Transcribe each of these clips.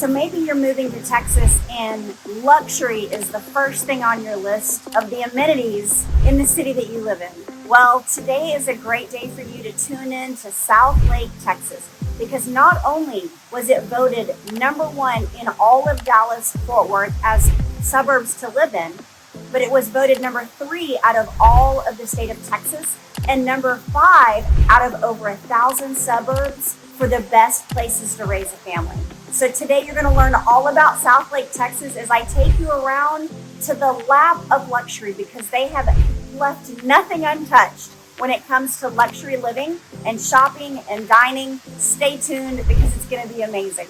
So maybe you're moving to Texas and luxury is the first thing on your list of the amenities in the city that you live in. Well, today is a great day for you to tune in to Southlake, Texas, because not only was it voted #1 in all of Dallas-Fort Worth as suburbs to live in, but it was voted #3 out of all of the state of Texas and #5 out of over 1,000 suburbs for the best places to raise a family. So today you're going to learn all about Southlake, Texas as I take you around to the lap of luxury, because they have left nothing untouched when it comes to luxury living and shopping and dining. Stay tuned because it's going to be amazing.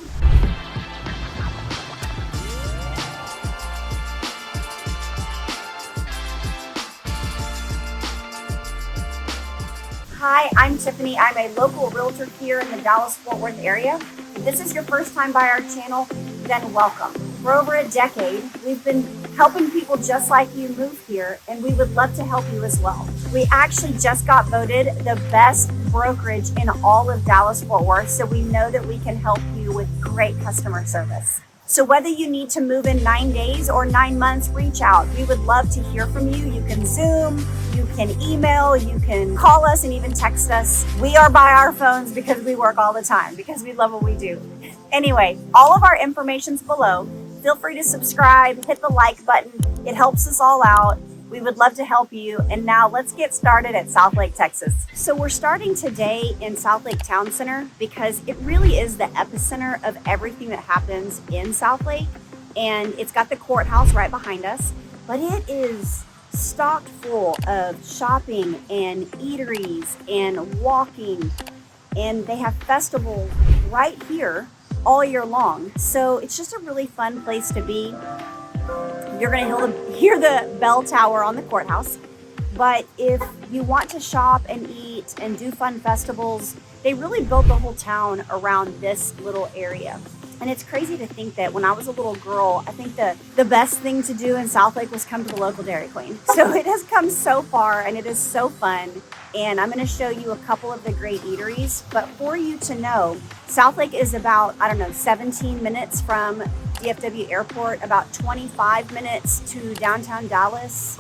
Hi, I'm Tiffany. I'm a local realtor here in the Dallas-Fort Worth area. If this is your first time by our channel, then welcome. For over a decade, we've been helping people just like you move here, and we would love to help you as well. We actually just got voted the best brokerage in all of Dallas-Fort Worth, so we know that we can help you with great customer service. So whether you need to move in 9 days or 9 months, reach out. We would love to hear from you. You can Zoom, you can email, you can call us and even text us. We are by our phones because we work all the time, because we love what we do. Anyway, all of our information's below. Feel free to subscribe, hit the like button. It helps us all out. We would love to help you. And now let's get started at Southlake, Texas. So we're starting today in Southlake Town Center because it really is the epicenter of everything that happens in Southlake. And it's got the courthouse right behind us, but it is stocked full of shopping and eateries and walking. And they have festivals right here all year long. So it's just a really fun place to be. You're going to hear the bell tower on the courthouse. But if you want to shop and eat and do fun festivals, they really built the whole town around this little area. And it's crazy to think that when I was a little girl, I think the best thing to do in Southlake was come to the local Dairy Queen. So it has come so far and it is so fun. And I'm going to show you a couple of the great eateries. But for you to know, Southlake is about, 17 minutes from DFW Airport, about 25 minutes to downtown Dallas,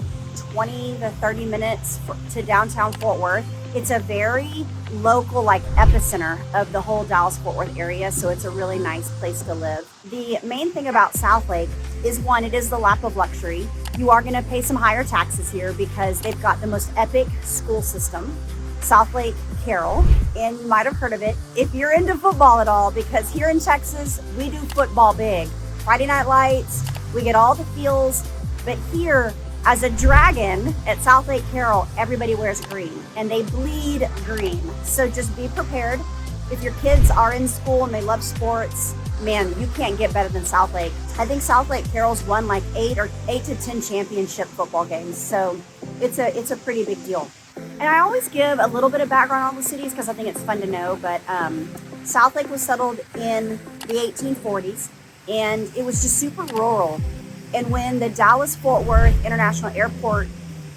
20 to 30 minutes to downtown Fort Worth. It's a very local, epicenter of the whole Dallas-Fort Worth area, so it's a really nice place to live. The main thing about Southlake is, one, it is the lap of luxury. You are going to pay some higher taxes here because they've got the most epic school system, Southlake Carroll, and you might have heard of it if you're into football at all, because here in Texas, we do football big. Friday Night Lights, we get all the feels, but here, as a dragon at Southlake Carroll, everybody wears green and they bleed green. So just be prepared. If your kids are in school and they love sports, man, you can't get better than Southlake. I think Southlake Carroll's won 8 to 10 championship football games. So it's a pretty big deal. And I always give a little bit of background on the cities because I think it's fun to know, but Southlake was settled in the 1840s and it was just super rural. And when the Dallas-Fort Worth International Airport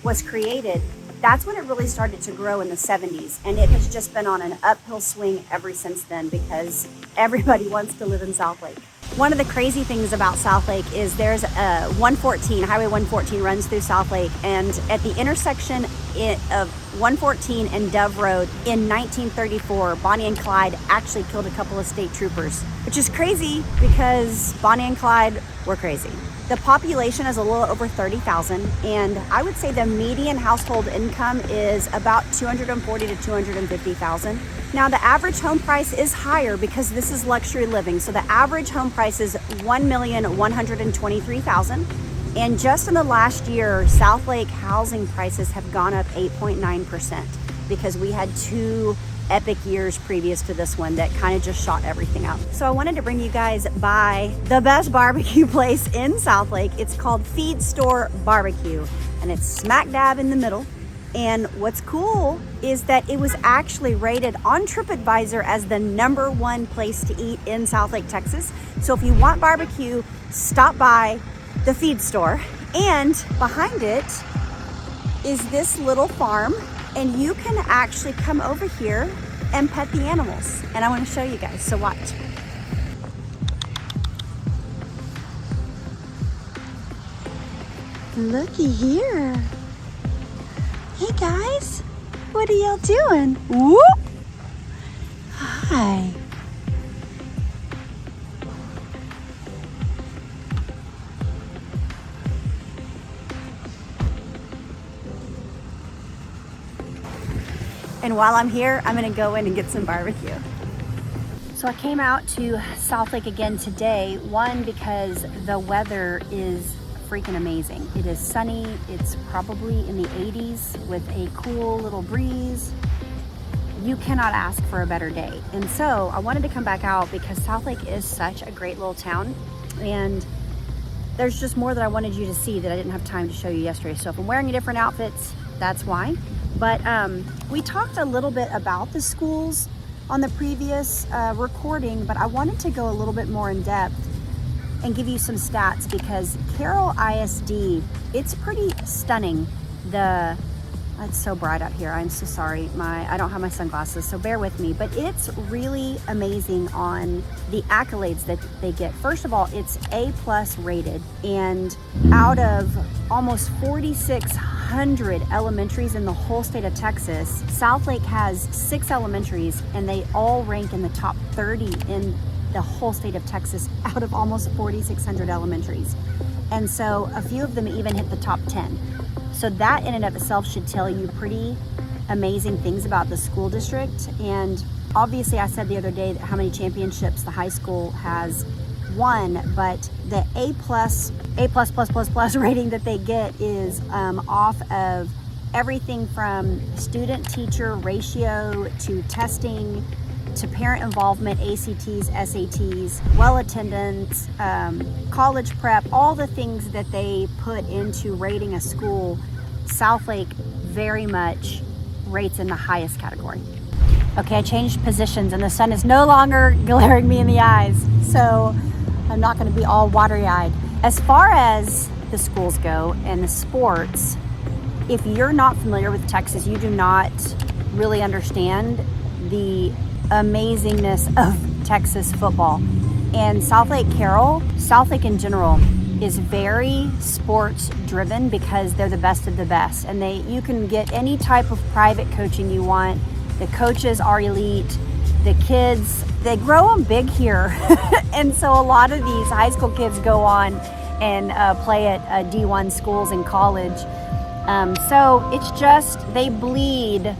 was created, that's when it really started to grow in the 70s. And it has just been on an uphill swing ever since then because everybody wants to live in Southlake. One of the crazy things about Southlake is there's a 114, Highway 114 runs through Southlake. And at the intersection of 114 and Dove Road in 1934, Bonnie and Clyde actually killed a couple of state troopers, which is crazy because Bonnie and Clyde were crazy. The population is a little over 30,000, and I would say the median household income is about 240 to 250,000. Now the average home price is higher because this is luxury living. So the average home price is $1,123,000. And just in the last year, Southlake housing prices have gone up 8.9% because we had 2 epic years previous to this one that kind of just shot everything up. So I wanted to bring you guys by the best barbecue place in Southlake. It's called Feed Store Barbecue, and it's smack dab in the middle. And what's cool is that it was actually rated on TripAdvisor as the #1 place to eat in Southlake, Texas. So if you want barbecue, stop by the Feed Store. And behind it is this little farm, and you can actually come over here and pet the animals. And I want to show you guys, so watch. Looky here. Hey guys, what are y'all doing? Whoop! Hi. And while I'm here, I'm gonna go in and get some barbecue. So I came out to Southlake again today, one, because the weather is freaking amazing. It is sunny, it's probably in the 80s with a cool little breeze. You cannot ask for a better day. And so I wanted to come back out because Southlake is such a great little town, and there's just more that I wanted you to see that I didn't have time to show you yesterday. So if I'm wearing different outfits, that's why. But we talked a little bit about the schools on the previous recording, but I wanted to go a little bit more in depth and give you some stats because Carroll ISD, it's pretty stunning. It's so bright out here. I'm so sorry. I don't have my sunglasses, so bear with me. But it's really amazing on the accolades that they get. First of all, it's A+ rated, and out of almost 4,600 elementaries in the whole state of Texas, Southlake has 6 elementaries, and they all rank in the top 30 in the whole state of Texas out of almost 4,600 elementaries. And so a few of them even hit the top 10. So that in and of itself should tell you pretty amazing things about the school district. And obviously I said the other day that how many championships the high school has won, but the A++ rating that they get is off of everything from student-teacher ratio to testing to parent involvement, ACTs, SATs, well attendance, college prep, all the things that they put into rating a school. Southlake very much rates in the highest category. Okay, I changed positions and the sun is no longer glaring me in the eyes, so I'm not going to be all watery-eyed. As far as the schools go and the sports, if you're not familiar with Texas, you do not really understand the amazingness of Texas football. And Southlake in general is very sports driven because they're the best of the best, and you can get any type of private coaching you want. The coaches are elite. The kids, they grow them big here. And so a lot of these high school kids go on and play at D1 schools in college. So it's just, they bleed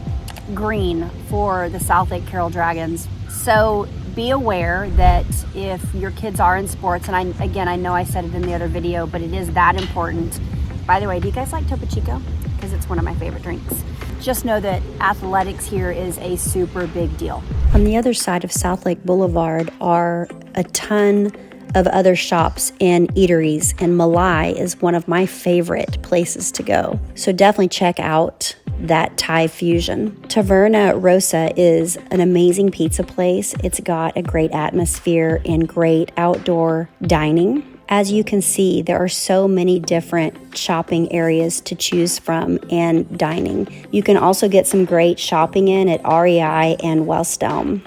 green for the Southlake Carroll Dragons. So be aware that if your kids are in sports, and I know I said it in the other video, but it is that important. By the way, do you guys like Topo Chico? Because it's one of my favorite drinks. Just know that athletics here is a super big deal. On the other side of Southlake Boulevard are a ton of other shops and eateries, and Malai is one of my favorite places to go. So definitely check out that Thai fusion. Taverna Rosa is an amazing pizza place. It's got a great atmosphere and great outdoor dining. As you can see, there are so many different shopping areas to choose from and dining. You can also get some great shopping in at REI and West Elm.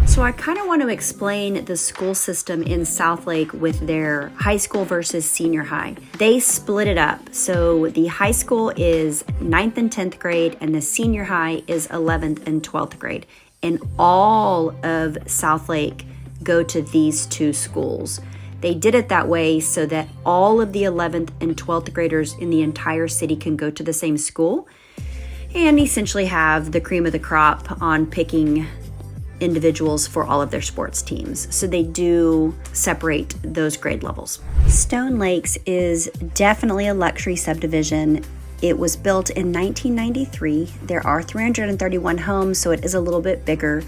So I kind of want to explain the school system in Southlake with their high school versus senior high. They split it up. So the high school is 9th and 10th grade, and the senior high is 11th and 12th grade. And all of Southlake go to these two schools. They did it that way so that all of the 11th and 12th graders in the entire city can go to the same school and essentially have the cream of the crop on picking individuals for all of their sports teams. So they do separate those grade levels. Stone Lakes is definitely a luxury subdivision. It was built in 1993. There are 331 homes, so it is a little bit bigger.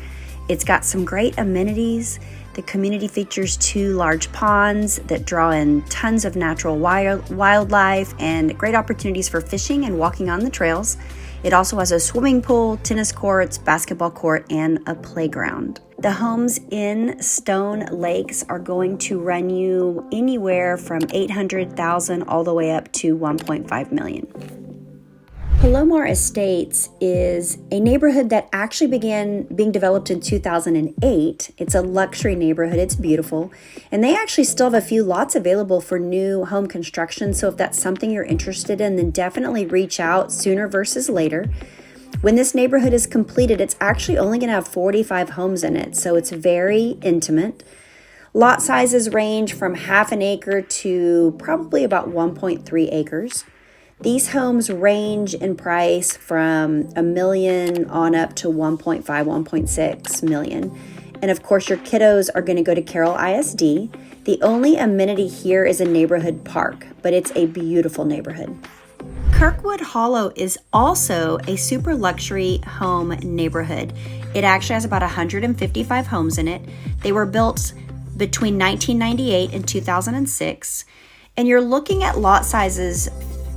It's got some great amenities. The community features 2 large ponds that draw in tons of natural wildlife and great opportunities for fishing and walking on the trails. It also has a swimming pool, tennis courts, basketball court, and a playground. The homes in Stone Lakes are going to run you anywhere from $800,000 all the way up to $1.5 million. Palomar Estates is a neighborhood that actually began being developed in 2008. It's a luxury neighborhood. It's beautiful. And they actually still have a few lots available for new home construction. So if that's something you're interested in, then definitely reach out sooner versus later. When this neighborhood is completed, it's actually only going to have 45 homes in it. So it's very intimate. Lot sizes range from half an acre to probably about 1.3 acres. These homes range in price from $1 million on up to 1.5, 1.6 million. And of course, your kiddos are going to go to Carroll ISD. The only amenity here is a neighborhood park, but it's a beautiful neighborhood. Kirkwood Hollow is also a super luxury home neighborhood. It actually has about 155 homes in it. They were built between 1998 and 2006. And you're looking at lot sizes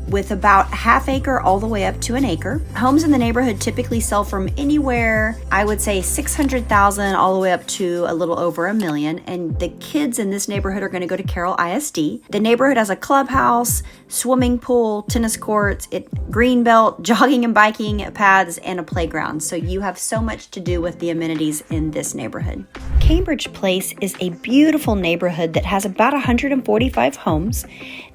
with about half acre all the way up to an acre. Homes in the neighborhood typically sell from anywhere, I would say 600,000 all the way up to a little over $1 million. And the kids in this neighborhood are going to go to Carroll ISD. The neighborhood has a clubhouse, swimming pool, tennis courts, green belt, jogging and biking paths, and a playground. So you have so much to do with the amenities in this neighborhood. Cambridge Place is a beautiful neighborhood that has about 145 homes.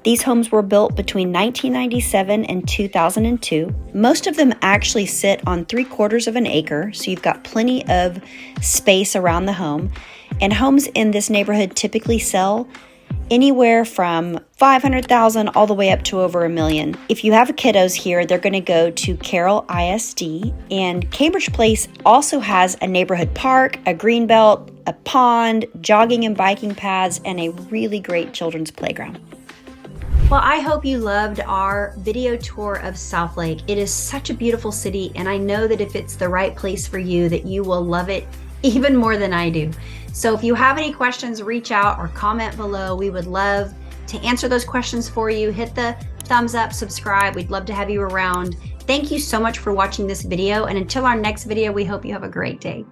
These homes were built between 1997 and 2002. Most of them actually sit on 3/4 of an acre, so you've got plenty of space around the home. And homes in this neighborhood typically sell anywhere from 500,000 all the way up to over $1 million. If you have kiddos here, they're going to go to Carroll ISD. And Cambridge Place also has a neighborhood park, a green belt, a pond, jogging and biking paths, and a really great children's playground. Well, I hope you loved our video tour of Southlake. It is such a beautiful city, and I know that if it's the right place for you, that you will love it even more than I do. So if you have any questions, reach out or comment below. We would love to answer those questions for you. Hit the thumbs up, subscribe. We'd love to have you around. Thank you so much for watching this video, and until our next video, we hope you have a great day.